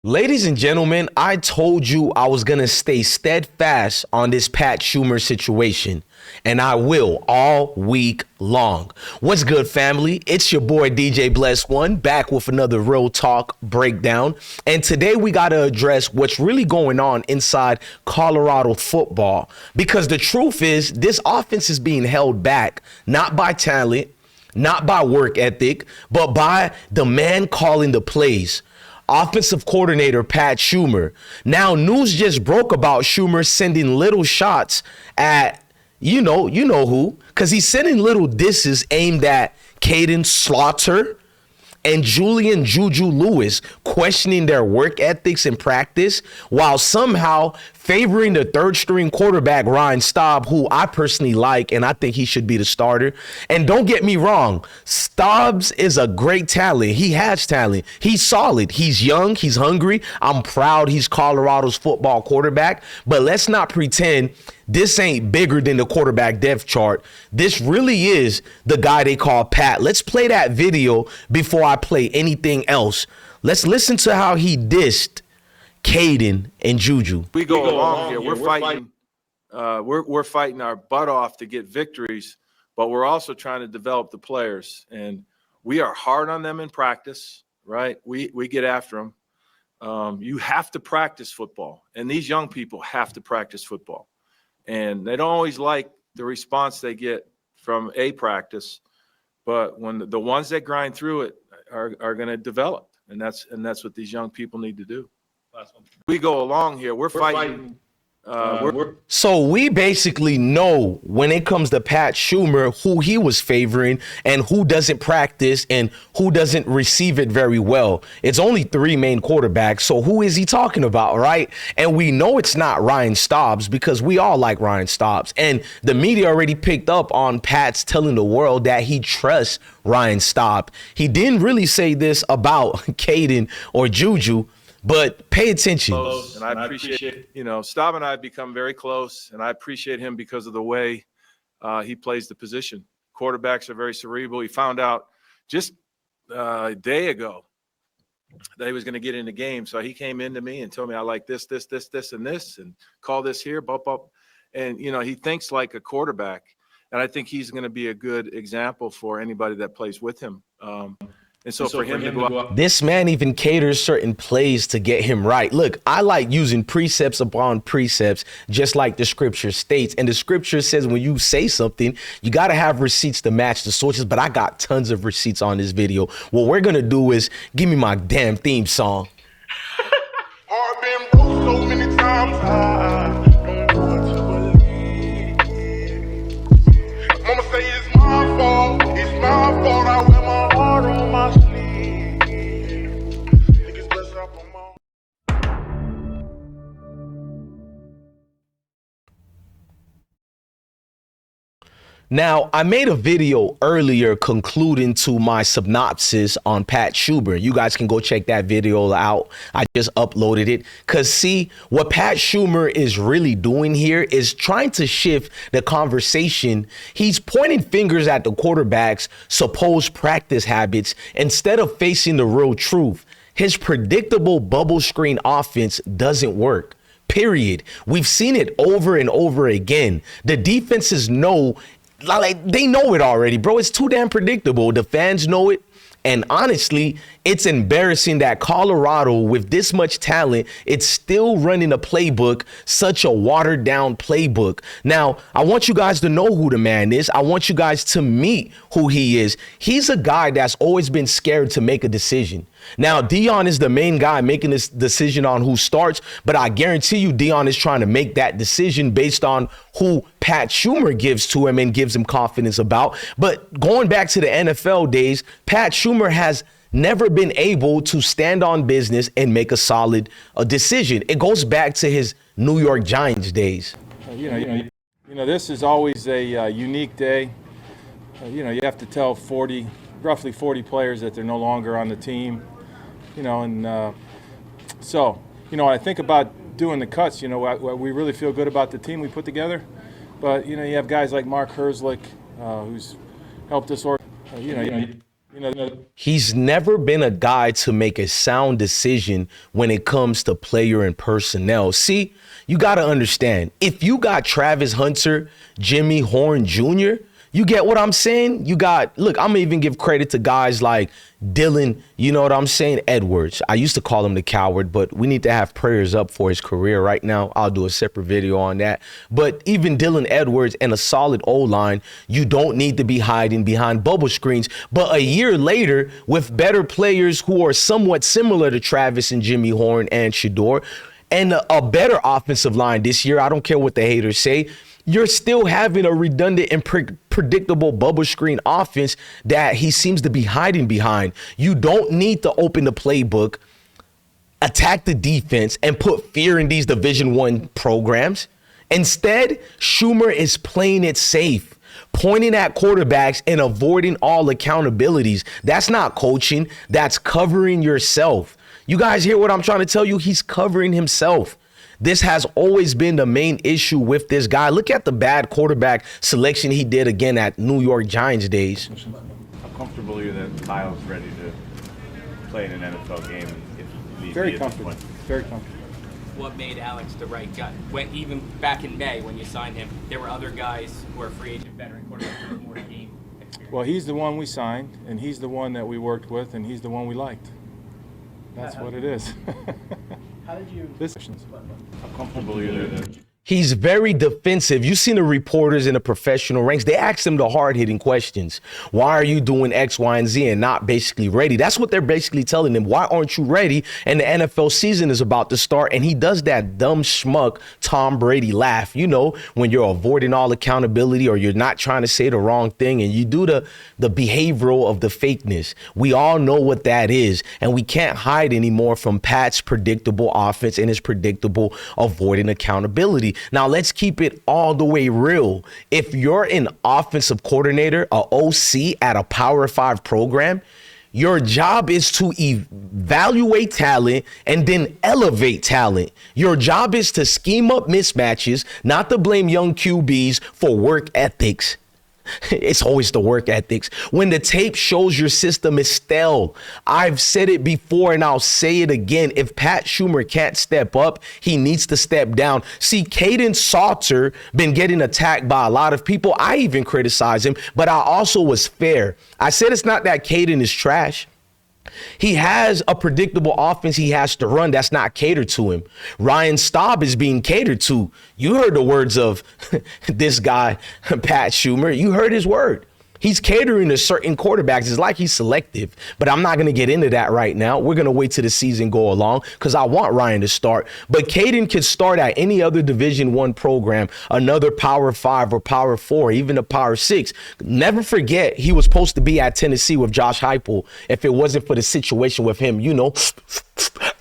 Ladies and gentlemen, I told you I was going to stay steadfast on this Pat Shurmur situation, and I will all week long. What's good, family? It's your boy DJ Blessone back with another Real Talk breakdown. And today we got to address what's really going on inside Colorado football, because the truth is this offense is being held back, not by talent, not by work ethic, but by the man calling the plays. Offensive Coordinator Pat Shurmur. Now, news just broke about Shurmur sending little shots at, you know who, because he's sending little disses aimed at Kaidon Slaughter and Julian Juju Lewis, questioning their work ethics in practice, while somehow favoring the third string quarterback, Ryan Staub, who I personally like, and I think he should be the starter. And don't get me wrong, Staubs is a great talent. He has talent. He's solid. He's young. He's hungry. I'm proud he's Colorado's football quarterback. But let's not pretend this ain't bigger than the quarterback depth chart. This really is the guy they call Pat. Let's play that video before I play anything else. Let's listen to how he dissed Kaidon and Juju. We go along here. We're fighting. We're fighting our butt off to get victories, but we're also trying to develop the players. And we are hard on them in practice, right? We get after them. You have to practice football, and these young people have to practice football. And they don't always like the response they get from a practice, but when the ones that grind through it are going to develop, and that's what these young people need to do. We go along here. We're fighting. So we basically know when it comes to Pat Shurmur who he was favoring and who doesn't practice and who doesn't receive it very well. It's only three main quarterbacks. So who is he talking about, right? And we know it's not Ryan Staubs, because we all like Ryan Staubs. And the media already picked up on Pat's telling the world that he trusts Ryan Staub. He didn't really say this about Kaidon or Juju. But pay attention. And I appreciate, Staub and I have become very close, and I appreciate him because of the way he plays the position. Quarterbacks are very cerebral. He found out just a day ago that he was going to get in the game. So he came into me and told me, I like this, and this, and call this here, bump up. And, he thinks like a quarterback. And I think he's going to be a good example for anybody that plays with him. And so for him to go up. This man even caters certain plays to get him right. Look, I like using precepts upon precepts, just like the scripture states. And the scripture says when you say something, you got to have receipts to match the sources. But I got tons of receipts on this video. What we're going to do is give me my damn theme song. I've been broke so many times, I don't know what to believe. Mama say it's my fault, I wear my heart on my sleeve. Niggas bless up on my. Now, I made a video earlier concluding to my synopsis on Pat Shurmur. You guys can go check that video out. I just uploaded it. Because, see, what Pat Shurmur is really doing here is trying to shift the conversation. He's pointing fingers at the quarterback's supposed practice habits instead of facing the real truth. His predictable bubble screen offense doesn't work. Period. We've seen it over and over again. The defenses know. Like, they know it already, bro. It's too damn predictable. The fans know it. And honestly, it's embarrassing that Colorado, with this much talent, it's still running a playbook, such a watered down playbook. Now, I want you guys to know who the man is. I want you guys to meet who he is. He's a guy that's always been scared to make a decision. Now, Deion is the main guy making this decision on who starts, but I guarantee you Deion is trying to make that decision based on who Pat Shurmur gives to him and gives him confidence about. But going back to the NFL days, Pat Shurmur has never been able to stand on business and make a solid decision. It goes back to his New York Giants days. This is always a unique day. You have to tell roughly 40 players that they're no longer on the team. So when I think about doing the cuts, we really feel good about the team we put together. But, you have guys like Mark Herzlich, who's helped us. He's never been a guy to make a sound decision when it comes to player and personnel. See, you got to understand, if you got Travis Hunter, Jimmy Horn Jr., you get what I'm saying? You got, look, I'm going to even give credit to guys like Dylan, you know what I'm saying, Edwards. I used to call him the coward, but we need to have prayers up for his career right now. I'll do a separate video on that. But even Dylan Edwards and a solid O-line, you don't need to be hiding behind bubble screens. But a year later, with better players who are somewhat similar to Travis and Jimmy Horn and Shedeur, and a better offensive line this year, I don't care what the haters say, you're still having a redundant and predictable bubble screen offense that he seems to be hiding behind. You don't need to open the playbook, attack the defense, and put fear in these Division I programs. Instead, Shurmur is playing it safe, pointing at quarterbacks and avoiding all accountabilities. That's not coaching. That's covering yourself. You guys hear what I'm trying to tell you? He's covering himself. This has always been the main issue with this guy. Look at the bad quarterback selection he did again at New York Giants days. How comfortable are you that Kyle's ready to play in an NFL game? If Very comfortable. Very comfortable. What made Alex the right guy? When even back in May when you signed him, there were other guys who were free agent veteran quarterbacks with more game experience. Well, he's the one we signed, and he's the one that we worked with, and he's the one we liked. That's what it is. How did you? How comfortable are you that He's very defensive. You've seen the reporters in the professional ranks. They ask him the hard-hitting questions. Why are you doing X, Y, and Z and not basically ready? That's what they're basically telling him. Why aren't you ready? And the NFL season is about to start, and he does that dumb schmuck Tom Brady laugh. You know, when you're avoiding all accountability or you're not trying to say the wrong thing, and you do the behavioral of the fakeness. We all know what that is, and we can't hide anymore from Pat's predictable offense and his predictable avoiding accountability. Now, let's keep it all the way real. If you're an offensive coordinator, a OC at a Power 5 program, your job is to evaluate talent and then elevate talent. Your job is to scheme up mismatches, not to blame young QBs for work ethics. It's always the work ethics. When the tape shows your system is stale, I've said it before and I'll say it again. If Pat Shurmur can't step up, he needs to step down. See, Kaidon Salter been getting attacked by a lot of people. I even criticize him, but I also was fair. I said it's not that Kaidon is trash. He has a predictable offense he has to run that's not catered to him. Ryan Staub is being catered to. You heard the words of this guy, Pat Shurmur. You heard his word. He's catering to certain quarterbacks. It's like he's selective, but I'm not going to get into that right now. We're going to wait till the season go along because I want Ryan to start. But Kaidon could start at any other Division I program, another Power 5 or Power 4, even a Power 6. Never forget he was supposed to be at Tennessee with Josh Heupel if it wasn't for the situation with him, you know,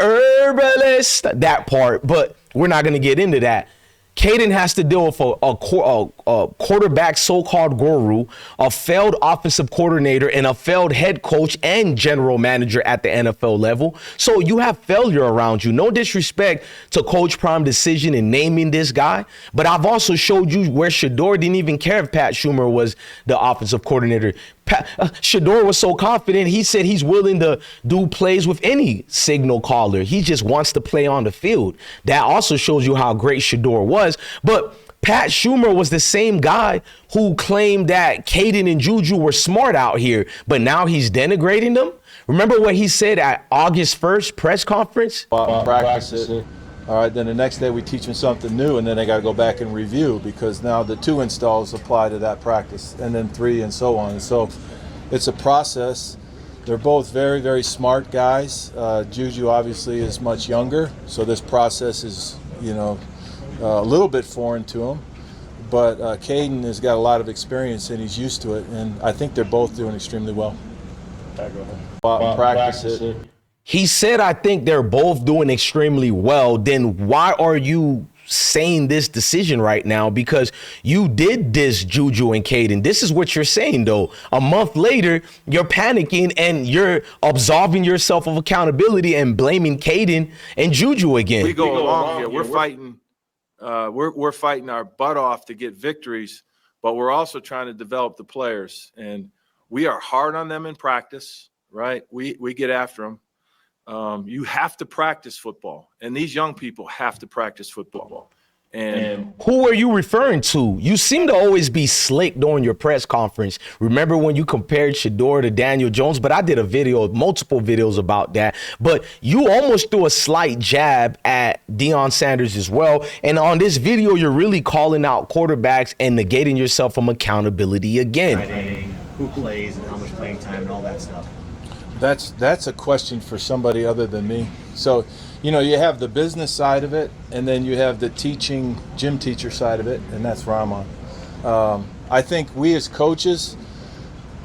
herbalist, that part. But we're not going to get into that. Kaidon has to deal with a quarterback so-called guru, a failed offensive coordinator, and a failed head coach and general manager at the NFL level. So you have failure around you. No disrespect to Coach Prime decision in naming this guy, but I've also showed you where Shedeur didn't even care if Pat Shurmur was the offensive coordinator. Shedeur was so confident, he said he's willing to do plays with any signal caller. He just wants to play on the field. That also shows you how great Shedeur was. But Pat Shurmur was the same guy who claimed that Kaidon and Juju were smart out here, but now he's denigrating them. Remember what he said at August 1st press conference? Practice it. All right, then the next day we teach them something new, and then they got to go back and review because now the 2 installs apply to that practice, and then 3 and so on. And so it's a process. They're both very, very smart guys. Juju obviously is much younger, so this process is, you know, a little bit foreign to him. But Kaidon has got a lot of experience and he's used to it, and I think they're both doing extremely well. Practice it. He said, I think they're both doing extremely well. Then why are you saying this decision right now? Because you did diss Juju and Kaidon. This is what you're saying, though. A month later, you're panicking and you're absolving yourself of accountability and blaming Kaidon and Juju again. We go along here. We're fighting. We're fighting our butt off to get victories, but we're also trying to develop the players. And we are hard on them in practice, right? We get after them. You have to practice football, and these young people have to practice football. And who are you referring to? You seem to always be slick during your press conference. Remember when you compared Shedeur to Daniel Jones? But I did a video, multiple videos about that. But you almost threw a slight jab at Deion Sanders as well. And on this video, you're really calling out quarterbacks and negating yourself from accountability again. Who plays and how much playing time and all that stuff. That's a question for somebody other than me. So, you know, you have the business side of it, and then you have the gym teacher side of it, and that's where I'm on. I think we as coaches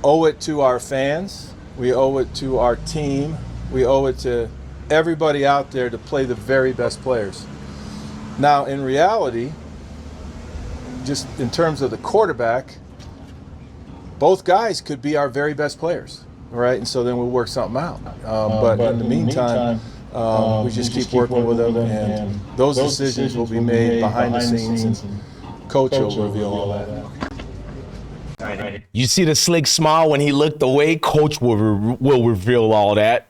owe it to our fans. We owe it to our team. We owe it to everybody out there to play the very best players. Now, in reality, just in terms of the quarterback, both guys could be our very best players, right? And so then we'll work something out. But in the meantime, we just keep working with them, and those decisions will be made behind the scenes, and Coach will reveal all that. You see the slick smile when he looked away? Coach will reveal all that.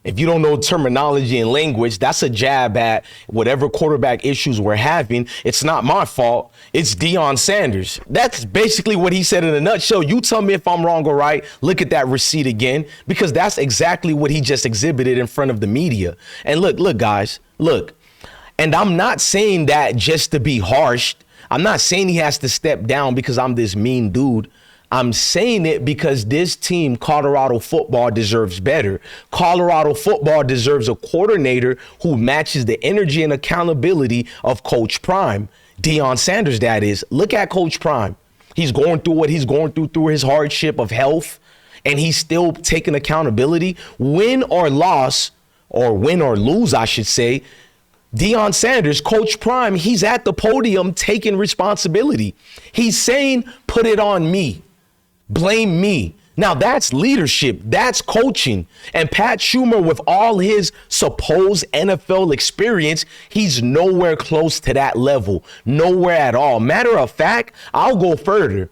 If you don't know terminology and language, that's a jab at whatever quarterback issues we're having. It's not my fault. It's Deion Sanders. That's basically what he said in a nutshell. You tell me if I'm wrong or right. Look at that receipt again, because that's exactly what he just exhibited in front of the media. And look, guys, look. And I'm not saying that just to be harsh. I'm not saying he has to step down because I'm this mean dude. I'm saying it because this team, Colorado football, deserves better. Colorado football deserves a coordinator who matches the energy and accountability of Coach Prime. Deion Sanders, that is. Look at Coach Prime. He's going through what he's going through his hardship of health, and he's still taking accountability. Win or loss, or win or lose, I should say, Deion Sanders, Coach Prime, he's at the podium taking responsibility. He's saying, put it on me. Blame me. Now that's leadership. That's coaching. And Pat Shurmur, with all his supposed NFL experience, he's nowhere close to that level. Nowhere at all. Matter of fact, I'll go further.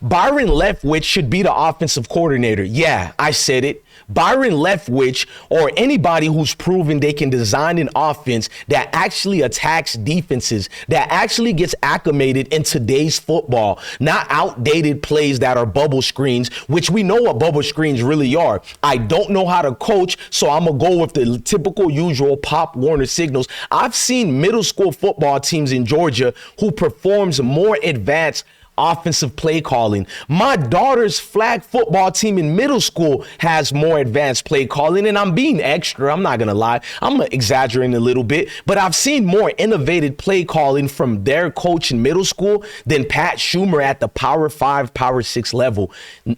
Byron Leftwich should be the offensive coordinator. Yeah, I said it. Byron Leftwich, or anybody who's proven they can design an offense that actually attacks defenses, that actually gets acclimated in today's football, not outdated plays that are bubble screens, which we know what bubble screens really are. I don't know how to coach, so I'm going to go with the typical usual Pop Warner signals. I've seen middle school football teams in Georgia who performs more advanced offensive play calling. My daughter's flag football team in middle school has more advanced play calling, and I'm being extra. I'm not going to lie. I'm exaggerating a little bit, but I've seen more innovative play calling from their coach in middle school than Pat Shurmur at the Power 5, Power 6 level.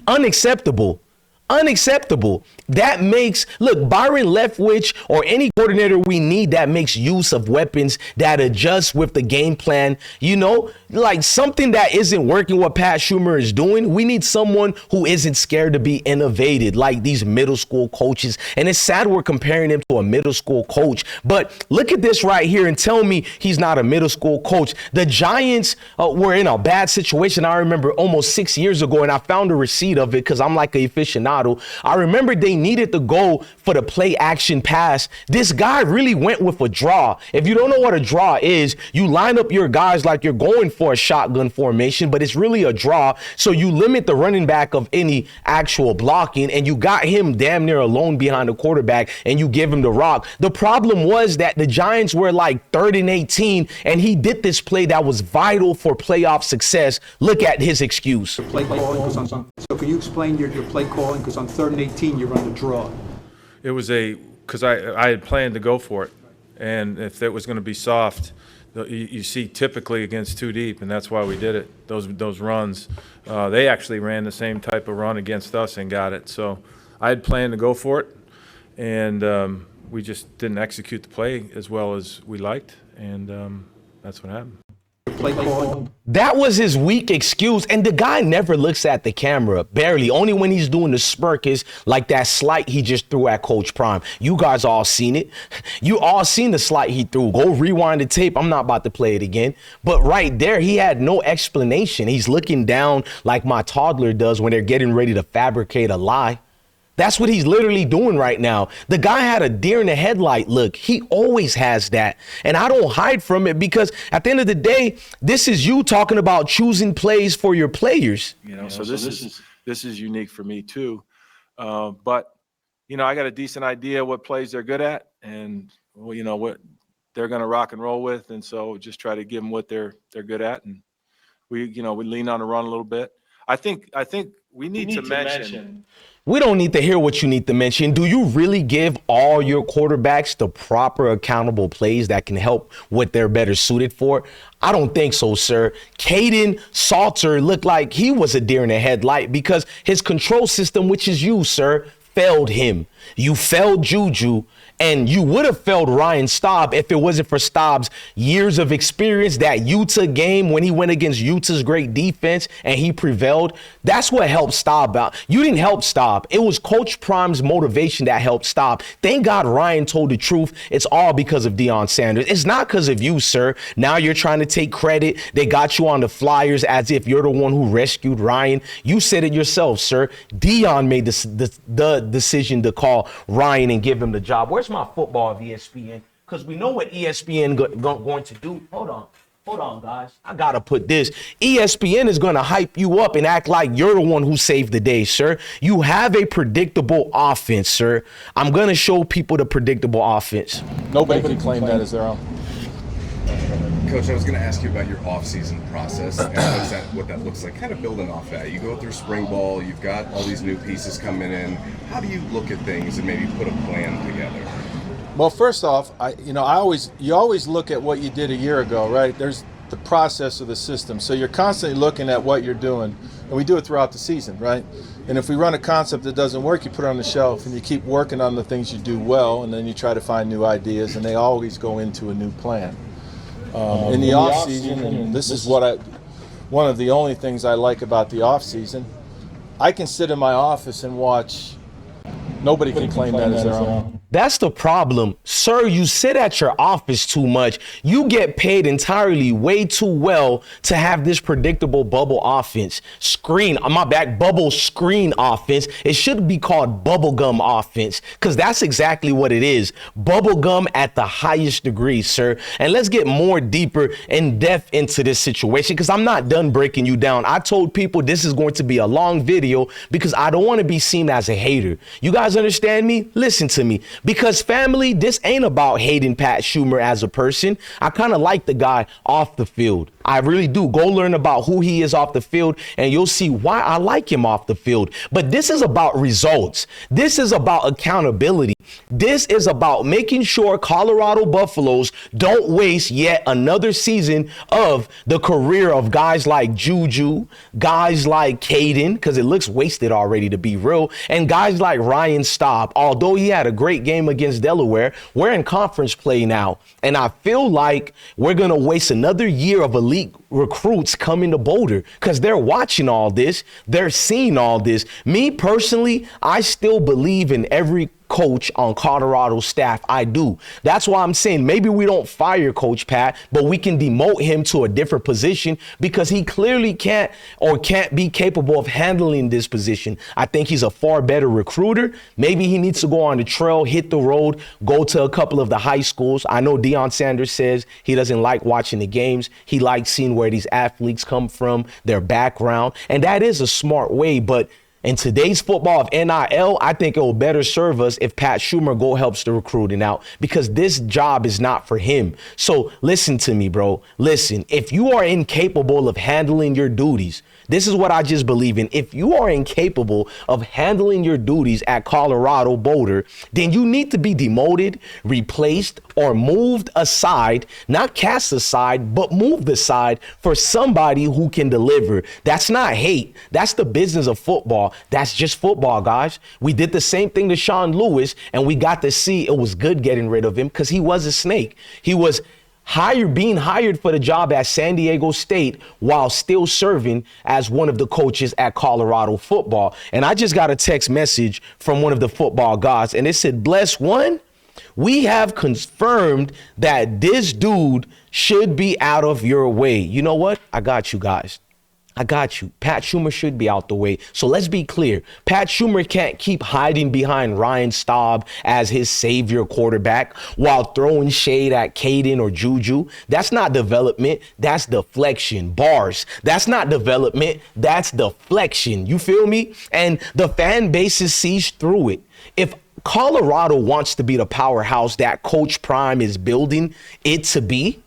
Unacceptable. Unacceptable. That makes, look, Byron Leftwich or any coordinator we need that makes use of weapons that adjust with the game plan, you know, like something that isn't working what Pat Shurmur is doing. We need someone who isn't scared to be innovated like these middle school coaches. And it's sad we're comparing him to a middle school coach. But look at this right here and tell me he's not a middle school coach. The Giants were in a bad situation. I remember almost 6 years ago, and I found a receipt of it because I'm like an aficionado. I remember they needed to go for the play action pass. This guy really went with a draw. If you don't know what a draw is, you line up your guys like you're going for a shotgun formation, but it's really a draw. So you limit the running back of any actual blocking, and you got him damn near alone behind the quarterback, and you give him the rock. The problem was that the Giants were like 3rd and 18, and he did this play that was vital for playoff success. Look at his excuse. Play calling, so can you explain your play calling? Because on 3rd and 18, you run the draw. It was because I had planned to go for it, and if it was going to be soft, you see typically against two deep, and that's why we did it. Those runs, they actually ran the same type of run against us and got it. So I had planned to go for it, and we just didn't execute the play as well as we liked, and that's what happened. play calling? That was his weak excuse, and the guy never looks at the camera, barely. Only when he's doing the smirk is like that slight he just threw at Coach Prime. You guys all seen it. You all seen the slight he threw. Go rewind the tape. I'm not about to play it again. But right there, he had no explanation. He's looking down like my toddler does when they're getting ready to fabricate a lie. That's what he's literally doing right now. The guy had a deer in the headlight look. He always has that. And I don't hide from it because at the end of the day, this is you talking about choosing plays for your players. So this is unique for me too. But, I got a decent idea what plays they're good at and, what they're going to rock and roll with. And so just try to give them what they're good at. And we lean on the run a little bit. I think we need to mention. We don't need to hear what you need to mention. Do you really give all your quarterbacks the proper accountable plays that can help what they're better suited for? I don't think so, sir. Kaidon Salter looked like he was a deer in the headlight because his control system, which is you, sir, failed him. You failed Juju, and you would have failed Ryan Staub if it wasn't for Staub's years of experience. That Utah game when he went against Utah's great defense and he prevailed, that's what helped Staub out. You didn't help Staub. It was Coach Prime's motivation that helped Staub. Thank God Ryan told the truth. It's all because of Deion Sanders. It's not because of you, sir. Now you're trying to take credit. They got you on the flyers as if you're the one who rescued Ryan. You said it yourself, sir. Deion made the decision to call Ryan and give him the job. Where's my football of ESPN? Because we know what ESPN going to do. Hold on, guys. I got to put this. ESPN is going to hype you up and act like you're the one who saved the day, sir. You have a predictable offense, sir. I'm going to show people the predictable offense. Nobody can claim that as their own. Coach, I was going to ask you about your off-season process and what that looks like, kind of building off that. You go through spring ball, you've got all these new pieces coming in. How do you look at things and maybe put a plan together? Well, first off, you always look at what you did a year ago, right? There's the process of the system. So you're constantly looking at what you're doing, and we do it throughout the season, right? And if we run a concept that doesn't work, you put it on the shelf and you keep working on the things you do well, and then you try to find new ideas, and they always go into a new plan. In the off season, and this is one of the only things I like about the off season, I can sit in my office and watch. Nobody can claim that as their own. That's the problem. Sir, you sit at your office too much. You get paid entirely way too well to have this predictable bubble offense. Bubble screen offense. It should be called bubblegum offense because that's exactly what it is. Bubblegum at the highest degree, sir. And let's get more deeper in depth into this situation because I'm not done breaking you down. I told people this is going to be a long video because I don't want to be seen as a hater. You guys understand me? Listen to me. Because family, this ain't about hating Pat Shurmur as a person. I kind of like the guy off the field. I really do. Go learn about who he is off the field and you'll see why I like him off the field. But this is about results. This is about accountability. This is about making sure Colorado Buffaloes don't waste yet another season of the career of guys like Juju, guys like Kaidon, because it looks wasted already to be real, and guys like Ryan Staub. Although he had a great game against Delaware, we're in conference play now. And I feel like we're going to waste another year of elite recruits coming to Boulder because they're watching all this. They're seeing all this. Me personally, I still believe in every coach on Colorado's staff. I do. That's why I'm saying maybe we don't fire Coach Pat, but we can demote him to a different position because he clearly can't be capable of handling this position. I think he's a far better recruiter. Maybe he needs to go on the trail, hit the road, go to a couple of the high schools. I know Deion Sanders says he doesn't like watching the games. He likes seeing where these athletes come from, their background. And that is a smart way, but in today's football of NIL, I think it will better serve us if Pat Shurmur helps the recruiting out because this job is not for him. So listen to me, bro. Listen, if you are incapable of handling your duties, this is what I just believe in. If you are incapable of handling your duties at Colorado Boulder, then you need to be demoted, replaced, or moved aside, not cast aside, but moved aside for somebody who can deliver. That's not hate. That's the business of football. That's just football, guys. We did the same thing to Sean Lewis, and we got to see it was good getting rid of him because he was a snake. He was being hired for the job at San Diego State while still serving as one of the coaches at Colorado football. And I just got a text message from one of the football guys, and it said, Bless1, we have confirmed that this dude should be out of your way. You know what? I got you guys. I got you. Pat Shurmur should be out the way. So let's be clear. Pat Shurmur can't keep hiding behind Ryan Staub as his savior quarterback while throwing shade at Kaidon or Juju. That's not development. That's deflection. Bars. That's not development. That's deflection. You feel me? And the fan bases sees through it. If Colorado wants to be the powerhouse that Coach Prime is building it to be,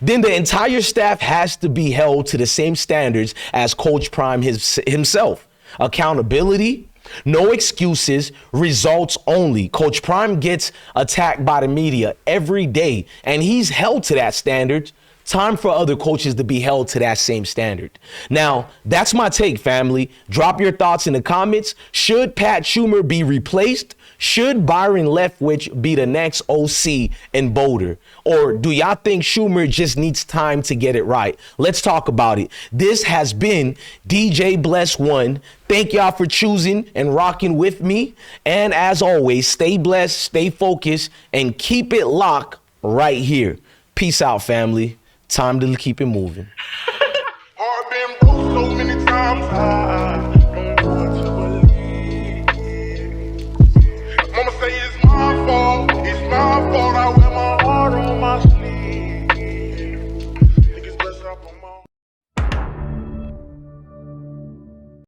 then the entire staff has to be held to the same standards as Coach Prime himself. Accountability, no excuses, results only. Coach Prime gets attacked by the media every day, and he's held to that standard. Time for other coaches to be held to that same standard. Now, that's my take, family. Drop your thoughts in the comments. Should Pat Shurmur be replaced? Should Byron Leftwich be the next OC in Boulder? Or do y'all think Shurmur just needs time to get it right? Let's talk about it. This has been DJ Bless1. Thank y'all for choosing and rocking with me. And as always, stay blessed, stay focused, and keep it locked right here. Peace out, family. Time to keep it moving. I've been broke so many times.